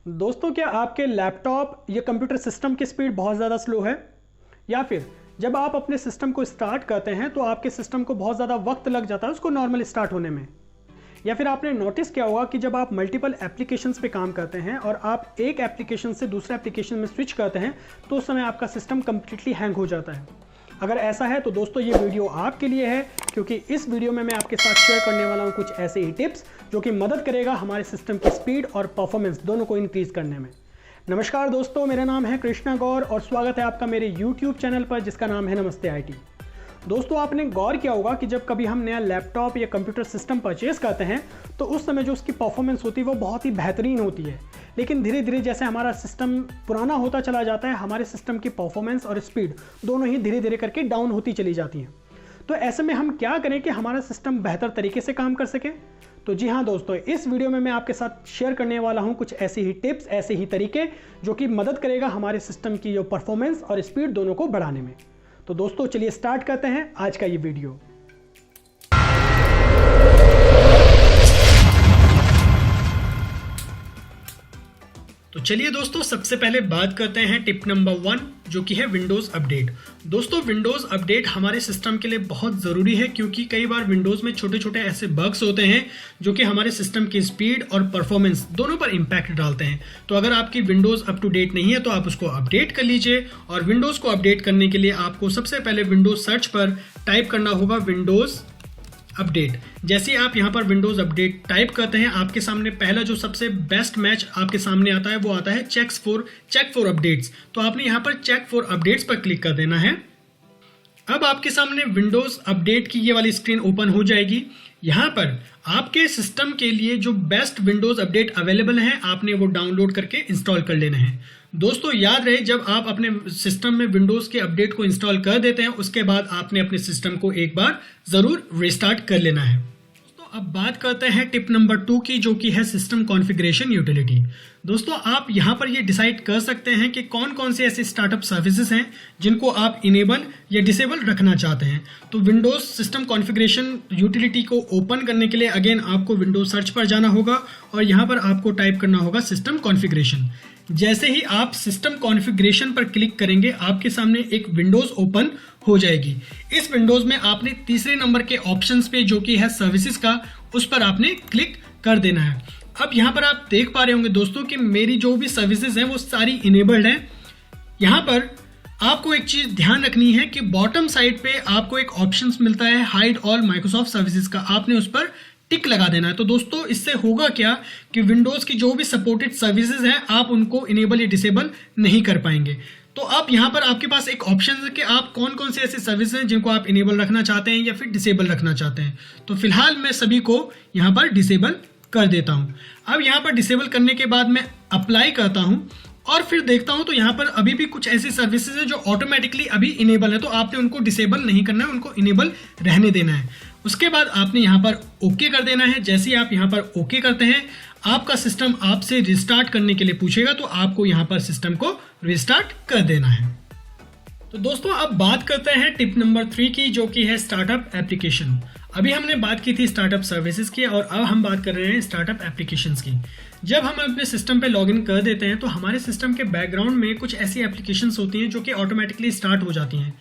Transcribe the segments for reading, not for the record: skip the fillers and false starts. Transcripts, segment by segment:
दोस्तों, क्या आपके लैपटॉप या कंप्यूटर सिस्टम की स्पीड बहुत ज़्यादा स्लो है? या फिर जब आप अपने सिस्टम को स्टार्ट करते हैं तो आपके सिस्टम को बहुत ज़्यादा वक्त लग जाता है उसको नॉर्मल स्टार्ट होने में? या फिर आपने नोटिस किया होगा कि जब आप मल्टीपल एप्लीकेशंस पे काम करते हैं और आप एक एप्लीकेशन से दूसरे एप्लीकेशन में स्विच करते हैं तो उस समय आपका सिस्टम कम्प्लीटली हैंग हो जाता है। अगर ऐसा है तो दोस्तों ये वीडियो आपके लिए है, क्योंकि इस वीडियो में मैं आपके साथ शेयर करने वाला हूँ कुछ ऐसे ही टिप्स जो कि मदद करेगा हमारे सिस्टम की स्पीड और परफॉर्मेंस दोनों को इंक्रीज करने में। नमस्कार दोस्तों, मेरा नाम है कृष्णा गौर और स्वागत है आपका मेरे यूट्यूब चैनल पर जिसका नाम है नमस्ते आईटी। दोस्तों, आपने गौर किया होगा कि जब कभी हम नया लैपटॉप या कंप्यूटर सिस्टम परचेज करते हैं तो उस समय जो उसकी परफॉर्मेंस होती है वो बहुत ही बेहतरीन होती है, लेकिन धीरे धीरे जैसे हमारा सिस्टम पुराना होता चला जाता है हमारे सिस्टम की परफॉर्मेंस और स्पीड दोनों ही धीरे धीरे करके डाउन होती चली जाती हैं। तो ऐसे में हम क्या करें कि हमारा सिस्टम बेहतर तरीके से काम कर सके? तो जी हाँ दोस्तों, इस वीडियो में मैं आपके साथ शेयर करने वाला हूँ कुछ ऐसे ही टिप्स, ऐसे ही तरीके जो कि मदद करेगा हमारे सिस्टम की जो परफॉर्मेंस और स्पीड दोनों को बढ़ाने में। तो दोस्तों चलिए स्टार्ट करते हैं आज का ये वीडियो। तो चलिए दोस्तों, सबसे पहले बात करते हैं टिप नंबर 1 जो कि है विंडोज़ अपडेट। दोस्तों, विंडोज़ अपडेट हमारे सिस्टम के लिए बहुत ज़रूरी है क्योंकि कई बार विंडोज़ में छोटे छोटे ऐसे बग्स होते हैं जो कि हमारे सिस्टम की स्पीड और परफॉर्मेंस दोनों पर इम्पैक्ट डालते हैं। तो अगर आपकी विंडोज़ अप टू डेट नहीं है तो आप उसको अपडेट कर लीजिए। और विंडोज़ को अपडेट करने के लिए आपको सबसे पहले विंडोज़ सर्च पर टाइप करना होगा विंडोज़ अपडेट। जैसे आप यहाँ पर विंडोज़ अपडेट टाइप करते हैं आपके सामने पहला जो सबसे बेस्ट मैच आपके सामने आता है वो आता है चेक फॉर अपडेट्स। तो आपने यहाँ पर चेक फॉर अपडेट्स पर क्लिक कर देना है। अब आपके सामने विंडोज़ अपडेट की ये वाली स्क्रीन ओपन हो जाएगी। यहाँ पर आपके सिस्टम के लिए जो बेस्ट विंडोज़ अपडेट अवेलेबल है आपने वो डाउनलोड करके इंस्टॉल कर लेना है। दोस्तों याद रहे, जब आप अपने सिस्टम में विंडोज़ के अपडेट को इंस्टॉल कर देते हैं उसके बाद आपने अपने सिस्टम को एक बार ज़रूर रिस्टार्ट कर लेना है। दोस्तों अब बात करते हैं टिप नंबर 2 की जो कि है सिस्टम कॉन्फ़िगरेशन यूटिलिटी। दोस्तों आप यहाँ पर ये डिसाइड कर सकते हैं कि कौन कौन से ऐसे स्टार्टअप सर्विसेज हैं जिनको आप इनेबल या डिसेबल रखना चाहते हैं। तो विंडोज़ सिस्टम कॉन्फ़िगरेशन यूटिलिटी को ओपन करने के लिए अगेन आपको विंडोज़ सर्च पर जाना होगा और यहाँ पर आपको टाइप करना होगा सिस्टम कॉन्फ़िगरेशन। जैसे ही आप सिस्टम कॉन्फ़िगरेशन पर क्लिक करेंगे आपके सामने एक विंडोज़ ओपन हो जाएगी। इस विंडोज़ में आपने तीसरे नंबर के ऑप्शंस पे जो कि है सर्विसेज का, उस पर आपने क्लिक कर देना है। अब यहाँ पर आप देख पा रहे होंगे दोस्तों कि मेरी जो भी सर्विसेज हैं वो सारी इनेबल्ड हैं। यहाँ पर आपको एक चीज़ ध्यान रखनी है कि बॉटम साइड पे आपको एक ऑप्शंस मिलता है हाइड ऑल माइक्रोसॉफ्ट सर्विसेज का, आपने उस पर टिक लगा देना है। तो दोस्तों इससे होगा क्या कि विंडोज़ की जो भी सपोर्टेड सर्विसेज हैं आप उनको इनेबल या डिसेबल नहीं कर पाएंगे। तो आप यहाँ पर आपके पास एक ऑप्शन है कि आप कौन कौन से ऐसे सर्विस हैं जिनको आप इनेबल रखना चाहते हैं या फिर डिसेबल रखना चाहते हैं। तो फिलहाल मैं सभी को यहाँ पर डिसेबल कर देता हूँ। अब यहाँ पर डिसेबल करने के बाद मैं अप्लाई करता हूँ और फिर देखता हूँ तो यहाँ पर अभी भी कुछ ऐसी सर्विसेज हैं जो ऑटोमेटिकली अभी इनेबल है, तो आपने उनको डिसेबल नहीं करना है, उनको इनेबल रहने देना है। उसके बाद आपने यहाँ पर ओके कर देना है। जैसे ही आप यहाँ पर ओके करते हैं आपका सिस्टम आपसे रिस्टार्ट करने के लिए पूछेगा, तो आपको यहाँ पर सिस्टम को रिस्टार्ट कर देना है। तो दोस्तों अब बात करते हैं टिप नंबर 3 की जो कि है स्टार्टअप एप्लीकेशन। अभी हमने बात की थी स्टार्टअप सर्विसेज की और अब हम बात कर रहे हैं स्टार्टअप एप्लीकेशंस की। जब हम अपने सिस्टम पे लॉगिन कर देते हैं तो हमारे सिस्टम के बैकग्राउंड में कुछ ऐसी एप्लीकेशंस होती हैं जो कि ऑटोमेटिकली स्टार्ट हो जाती हैं,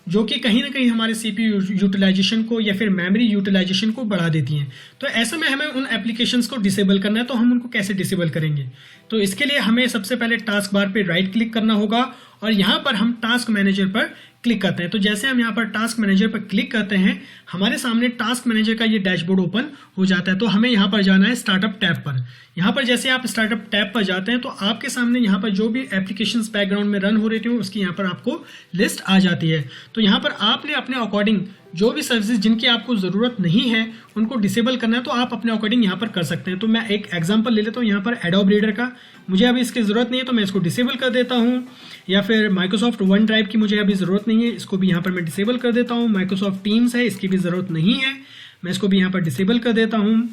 जो कि कहीं ना कहीं हमारे CPU यूटिलाइजेशन को या फिर मेमोरी यूटिलाइजेशन को बढ़ा देती हैं। तो ऐसे में हमें उन एप्लीकेशंस को डिसेबल करना है, तो हम उनको कैसे डिसेबल करेंगे? तो इसके लिए हमें सबसे पहले टास्क बार पे राइट क्लिक करना होगा और यहाँ पर हम टास्क मैनेजर पर क्लिक करते हैं। तो जैसे हम यहाँ पर टास्क मैनेजर पर क्लिक करते हैं हमारे सामने टास्क मैनेजर का ये डैशबोर्ड ओपन हो जाता है। तो हमें यहाँ पर जाना है स्टार्टअप टैब पर। यहाँ पर जैसे आप स्टार्टअप टैब पर जाते हैं तो आपके सामने यहाँ पर जो भी एप्लीकेशंस बैकग्राउंड में रन हो रही थी उसकी यहाँ पर आपको लिस्ट आ जाती है। तो यहाँ पर आपने अपने अकॉर्डिंग जो भी सर्विसेज जिनकी आपको ज़रूरत नहीं है उनको डिसेबल करना है तो आप अपने अकॉर्डिंग यहाँ पर कर सकते हैं। तो मैं एक एग्जांपल ले लेता हूँ यहाँ पर एडोब रीडर का, मुझे अभी इसकी ज़रूरत नहीं है तो मैं इसको डिसेबल कर देता हूँ। या फिर माइक्रोसॉफ्ट वन ड्राइव की मुझे अभी ज़रूरत नहीं है, इसको भी यहाँ पर मैं डिसेबल कर देता हूँ। माइक्रोसॉफ्ट टीम्स है, इसकी भी ज़रूरत नहीं है, मैं इसको भी यहाँ पर डिसेबल कर देता हूँ।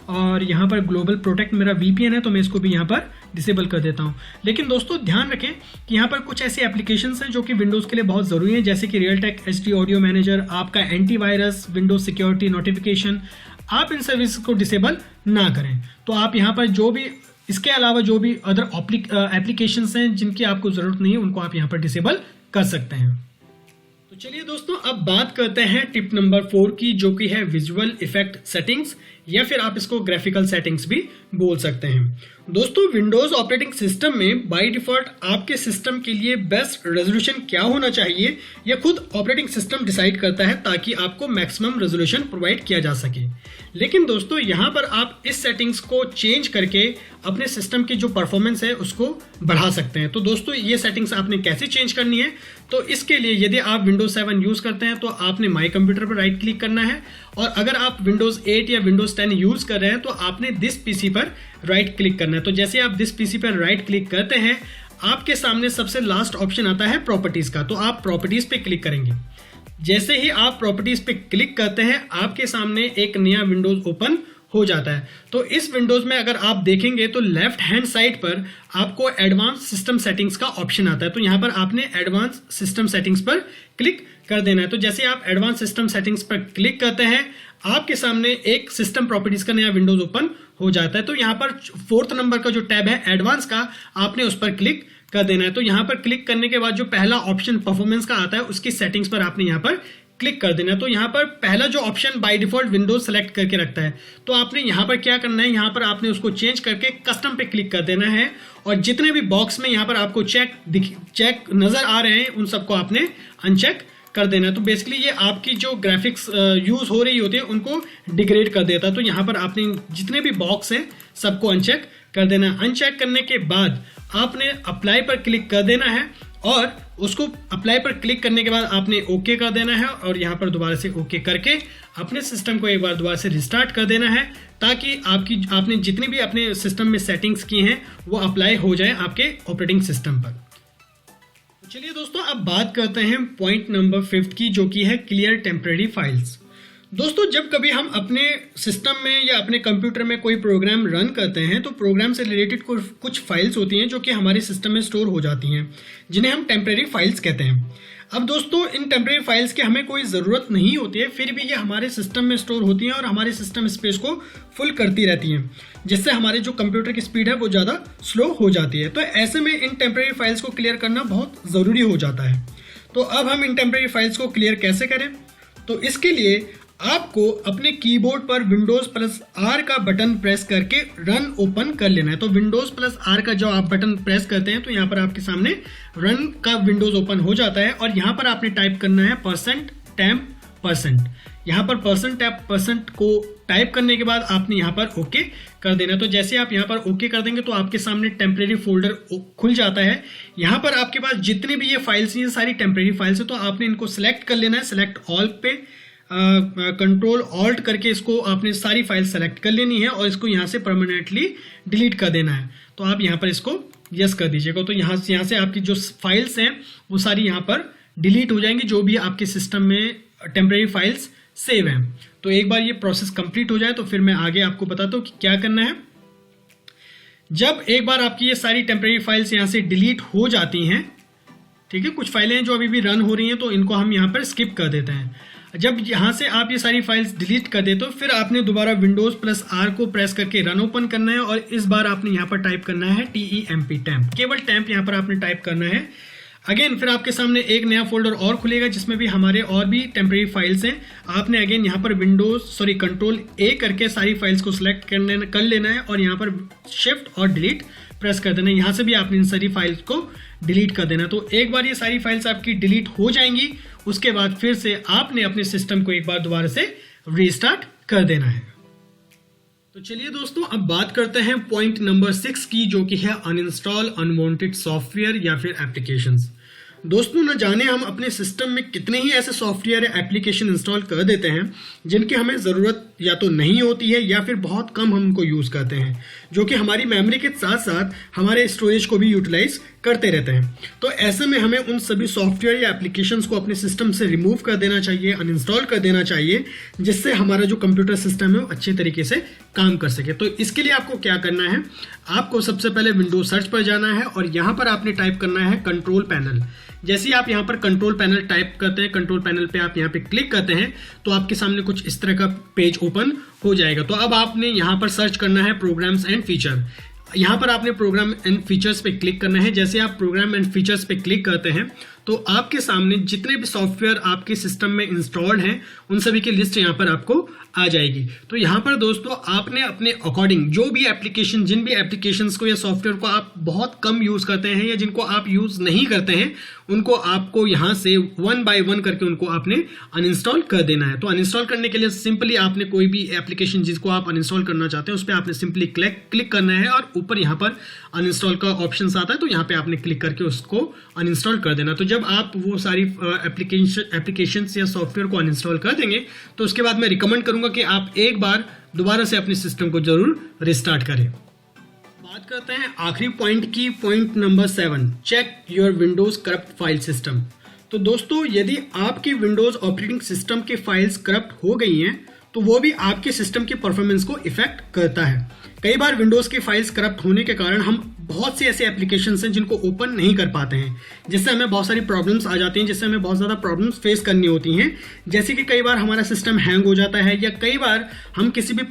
और यहाँ पर ग्लोबल प्रोटेक्ट मेरा VPN है तो मैं इसको भी यहाँ पर डिसेबल कर देता हूँ। लेकिन दोस्तों ध्यान रखें कि यहाँ पर कुछ ऐसी एप्लीकेशंस हैं जो कि विंडोज़ के लिए बहुत ज़रूरी हैं, जैसे कि रियलटेक HD ऑडियो मैनेजर, आपका एंटीवायरस, विंडोज सिक्योरिटी नोटिफिकेशन। आप इन सर्विस को डिसेबल ना करें। तो आप यहाँ पर जो भी इसके अलावा जो भी अदर एप्लीकेशंस हैं जिनकी आपको ज़रूरत नहीं है उनको आप यहाँ पर डिसेबल कर सकते हैं। तो चलिए दोस्तों, अब बात करते हैं टिप नंबर 4 की, जो कि है विजुअल इफेक्ट सेटिंग्स, या फिर आप इसको ग्राफिकल सेटिंग्स भी बोल सकते हैं। दोस्तों, विंडोज ऑपरेटिंग सिस्टम में बाय डिफॉल्ट आपके सिस्टम के लिए बेस्ट रेजोल्यूशन क्या होना चाहिए यह खुद ऑपरेटिंग सिस्टम डिसाइड करता है, ताकि आपको मैक्सिमम रेजोल्यूशन प्रोवाइड किया जा सके। लेकिन दोस्तों, यहाँ पर आप इस सेटिंग्स को चेंज करके अपने सिस्टम की जो परफॉर्मेंस है उसको बढ़ा सकते हैं। तो दोस्तों, ये सेटिंग्स आपने कैसे चेंज करनी है, तो इसके लिए यदि आप विंडोज 7 यूज करते हैं तो आपने माई कंप्यूटर पर राइट क्लिक करना है, और अगर आप विंडोज 8 या विंडोज 10 यूज कर रहे हैं तो आपने दिस पीसी पर राइट क्लिक करना है। तो जैसे आप दिस पीसी पर राइट क्लिक करते हैं, आपके सामने सबसे लास्ट ऑप्शन आता है प्रॉपर्टीज का, तो आप प्रॉपर्टीज पे क्लिक करेंगे। जैसे ही आप प्रॉपर्टीज पे क्लिक करते हैं, आपके सामने एक नया विंडोज ओपन हो जाता है। तो इस विंडोज में अगर आप देखेंगे तो लेफ्ट हैंड साइड पर आपको एडवांस सिस्टम सेटिंग्स का ऑप्शन आता है। तो यहाँ पर आपने एडवांस सिस्टम सेटिंग्स पर क्लिक कर देना है। तो जैसे आप एडवांस सिस्टम सेटिंग्स पर क्लिक करते हैं, आपके सामने एक सिस्टम प्रॉपर्टीज का नया विंडोज ओपन हो जाता है। तो यहाँ पर 4th नंबर का जो टैब है एडवांस का, आपने उस पर क्लिक कर देना है। तो यहाँ पर क्लिक करने के बाद जो पहला ऑप्शन परफॉर्मेंस का आता है, उसकी सेटिंग्स पर आपने यहाँ पर क्लिक कर देना है। तो यहाँ पर पहला जो option by default Windows select करके रखता है, तो आपने यहाँ पर क्या करना है, यहाँ पर आपने उसको चेंज करके कस्टम पे क्लिक कर देना है, और जितने भी बॉक्स में यहाँ पर आपको चेक नजर आ रहे हैं उन सबको आपने अनचेक कर देना है। तो बेसिकली ये आपकी जो ग्राफिक्स यूज हो रही होती है उनको डिग्रेड कर देता है। तो यहाँ पर आपने जितने भी बॉक्स हैं सबको अनचेक कर देना है। अनचेक करने के बाद आपने अप्लाई पर क्लिक कर देना है, और उसको अप्लाई पर क्लिक करने के बाद आपने ओके कर देना है, और यहाँ पर दोबारा से ओके करके अपने सिस्टम को एक बार दोबारा से रिस्टार्ट कर देना है, ताकि आपने जितनी भी अपने सिस्टम में सेटिंग्स की हैं वो अप्लाई हो जाए आपके ऑपरेटिंग सिस्टम पर। चलिए दोस्तों, अब बात करते हैं पॉइंट नंबर 5 की, जो कि है क्लियर टेम्परेरी फाइल्स। दोस्तों, जब कभी हम अपने सिस्टम में या अपने कंप्यूटर में कोई प्रोग्राम रन करते हैं, तो प्रोग्राम से रिलेटेड कुछ फाइल्स होती हैं जो कि हमारे सिस्टम में स्टोर हो जाती हैं, जिन्हें हम टेम्परेरी फाइल्स कहते हैं। अब दोस्तों, इन टेम्परेरी फाइल्स की हमें कोई ज़रूरत नहीं होती है, फिर भी ये हमारे सिस्टम में स्टोर होती हैं और हमारे सिस्टम स्पेस को फुल करती रहती हैं, जिससे हमारे जो कंप्यूटर की स्पीड है वो ज़्यादा स्लो हो जाती है। तो ऐसे में इन टेम्परेरी फाइल्स को क्लियर करना बहुत ज़रूरी हो जाता है। तो अब हम इन टेम्परेरी फाइल्स को क्लियर कैसे करें? तो इसके लिए आपको अपने कीबोर्ड पर Windows+R का बटन प्रेस करके रन ओपन कर लेना है। तो Windows+R का जो आप बटन प्रेस करते हैं, तो यहाँ पर आपके सामने रन का विंडोज ओपन हो जाता है, और यहाँ पर आपने टाइप करना है %temp%। यहाँ पर %temp% को टाइप करने के बाद आपने यहाँ पर ओके कर देना। तो जैसे आप यहाँ पर ओके कर देंगे तो आपके सामने टेम्परेरी फोल्डर खुल जाता है। यहाँ पर आपके पास जितनी भी ये फाइल्स हैं, सारी टेम्परेरी फाइल्स है, तो आपने इनको सेलेक्ट कर लेना है। सेलेक्ट ऑल पे कंट्रोल ऑल्ट करके इसको आपने सारी फाइल सेलेक्ट कर लेनी है, और इसको यहाँ से परमानेंटली डिलीट कर देना है। तो आप यहाँ पर इसको यस कर दीजिएगा। तो यहाँ से आपकी जो फाइल्स हैं वो सारी यहाँ पर डिलीट हो जाएंगी, जो भी आपके सिस्टम में टेम्परेरी फाइल्स सेव हैं। तो एक बार ये प्रोसेस कंप्लीट हो जाए तो फिर मैं आगे आपको बताता हूँ कि क्या करना है। जब एक बार आपकी ये सारी टेम्परेरी फाइल्स यहाँ से डिलीट हो जाती हैं, ठीक है, कुछ फाइलें हैं जो अभी भी रन हो रही हैं, तो इनको हम यहाँ पर स्किप कर देते हैं। जब यहाँ से आप ये सारी फाइल्स डिलीट कर देते हो, फिर आपने दोबारा Windows+R को प्रेस करके रन ओपन करना है, और इस बार आपने यहाँ पर टाइप करना है temp, केवल टेम्प यहाँ पर आपने टाइप करना है। अगेन फिर आपके सामने एक नया फोल्डर और खुलेगा, जिसमें भी हमारे और भी टेम्परेरी फाइल्स हैं। आपने अगेन यहाँ पर कंट्रोल A करके सारी फाइल्स को सिलेक्ट कर लेना है, और यहाँ पर शिफ्ट और डिलीट प्रेस कर देना है। यहाँ से भी आपने इन सारी फाइल्स को डिलीट कर देना। तो एक बार ये सारी फाइल्स आपकी डिलीट हो जाएंगी, उसके बाद फिर से आपने अपने सिस्टम को एक बार दोबारा से रीस्टार्ट कर देना है। तो चलिए दोस्तों, अब बात करते हैं पॉइंट नंबर 6 की, जो कि है अनइंस्टॉल अनवांटेड सॉफ्टवेयर या फिर एप्लीकेशंस। दोस्तों, न जाने हम अपने सिस्टम में कितने ही ऐसे सॉफ्टवेयर या एप्लीकेशन इंस्टॉल कर देते हैं जिनकी हमें ज़रूरत या तो नहीं होती है या फिर बहुत कम हम उनको यूज़ करते हैं, जो कि हमारी मेमोरी के साथ साथ हमारे स्टोरेज को भी यूटिलाइज करते रहते हैं। तो ऐसे में हमें उन सभी सॉफ्टवेयर या एप्लीकेशंस को अपने सिस्टम से रिमूव कर देना चाहिए, अनइंस्टॉल कर देना चाहिए, जिससे हमारा जो कंप्यूटर सिस्टम है वो अच्छे तरीके से काम कर सके। तो इसके लिए आपको क्या करना है, आपको सबसे पहले विंडोज सर्च पर जाना है, और यहाँ पर आपने टाइप करना है कंट्रोल पैनल। जैसे ही आप यहाँ पर कंट्रोल पैनल टाइप करते हैं, कंट्रोल पैनल पे आप यहाँ पे क्लिक करते हैं, तो आपके सामने कुछ इस तरह का पेज ओपन हो जाएगा। तो अब आपने यहाँ पर सर्च करना है प्रोग्राम्स एंड फीचर। यहाँ पर आपने प्रोग्राम एंड फीचर्स पे क्लिक करना है। जैसे आप प्रोग्राम एंड फीचर्स पे क्लिक करते हैं तो आपके सामने जितने भी सॉफ्टवेयर आपके सिस्टम में इंस्टॉल्ड हैं उन सभी की लिस्ट यहाँ पर आपको आ जाएगी। तो यहाँ पर दोस्तों आपने अपने अकॉर्डिंग जो भी एप्लीकेशन, जिन भी एप्लीकेशंस को या सॉफ्टवेयर को आप बहुत कम यूज़ करते हैं या जिनको आप यूज़ नहीं करते हैं, उनको आपको यहाँ से वन बाय वन करके उनको आपने अनइंस्टॉल कर देना है। तो अनइंस्टॉल करने के लिए सिंपली आपने कोई भी एप्लीकेशन जिसको आप अनइंस्टॉल करना चाहते हैं उस पर आपने सिंपली क्लिक करना है और ऊपर यहाँ पर अनइंस्टॉल का ऑप्शन आता है, तो यहाँ पे आपने क्लिक करके उसको अनइंस्टॉल कर देना। तो जब आप वो सारी एप्लीकेशंस या सॉफ्टवेयर को अनइंस्टॉल कर देंगे तो उसके बाद मैं रिकमेंड करूंगा कि आप एक बार दोबारा से अपने सिस्टम को जरूर रिस्टार्ट करें। बात करते हैं आखिरी पॉइंट की, point number 7, check your Windows corrupt file system. तो दोस्तों यदि आपकी विंडोज ऑपरेटिंग सिस्टम के फाइल्स करप्ट हो गई हैं तो वो भी आपके सिस्टम की परफॉर्मेंस को इफेक्ट करता है। कई बार विंडोज की फाइल्स करप्ट होने के कारण हम बहुत सी ऐसे एप्लीकेशंस हैं जिनको ओपन नहीं कर पाते हैं, जिससे हमें बहुत सारी प्रॉब्लम्स आ जाती हैं, जिससे हमें बहुत ज़्यादा प्रॉब्लम्स फेस करनी होती हैं। जैसे कि कई बार हमारा सिस्टम हैंग हो जाता है या कई बार हम किसी भी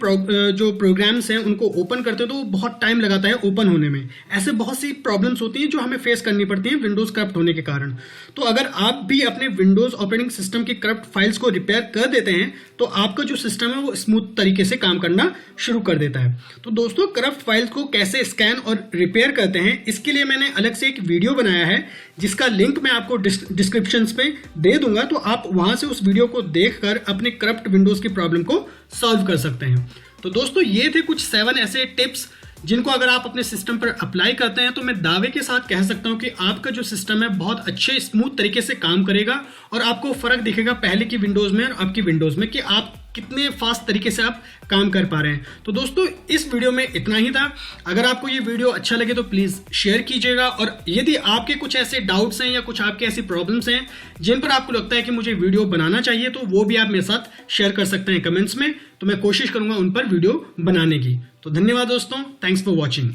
जो प्रोग्राम्स हैं उनको ओपन करते हैं तो वो बहुत टाइम लगाता है ओपन होने में। ऐसे बहुत सी प्रॉब्लम्स होती हैं जो हमें फेस करनी पड़ती हैं विंडोज करप्ट होने के कारण। तो अगर आप भी अपने विंडोज ऑपरेटिंग सिस्टम की करप्ट फाइल्स को रिपेयर कर देते हैं तो आपका जो सिस्टम है वो स्मूथ तरीके से काम करना शुरू कर देता है। तो दोस्तों करप्ट फाइल्स को कैसे स्कैन और रिपेयर करते हैं इसके लिए मैंने अलग से एक वीडियो बनाया है जिसका लिंक मैं आपको डिस्क्रिप्शन पे दे दूंगा, तो आप वहां से उस वीडियो को देखकर अपने करप्ट विंडोज की प्रॉब्लम को सॉल्व कर सकते हैं। तो दोस्तों ये थे कुछ 7 ऐसे टिप्स जिनको अगर आप अपने सिस्टम पर अप्लाई करते हैं तो मैं दावे के साथ कह सकता हूं कि आपका जो सिस्टम है बहुत अच्छे स्मूथ तरीके से काम करेगा और आपको फर्क दिखेगा पहले की विंडोज में और अब की विंडोज में कि आप कितने फास्ट तरीके से आप काम कर पा रहे हैं। तो दोस्तों इस वीडियो में इतना ही था। अगर आपको ये वीडियो अच्छा लगे तो प्लीज़ शेयर कीजिएगा, और यदि आपके कुछ ऐसे डाउट्स हैं या कुछ आपके ऐसी प्रॉब्लम्स हैं जिन पर आपको लगता है कि मुझे वीडियो बनाना चाहिए तो वो भी आप मेरे साथ शेयर कर सकते हैं कमेंट्स में, तो मैं कोशिश करूंगा उन पर वीडियो बनाने की। तो धन्यवाद दोस्तों, थैंक्स फॉर वॉचिंग।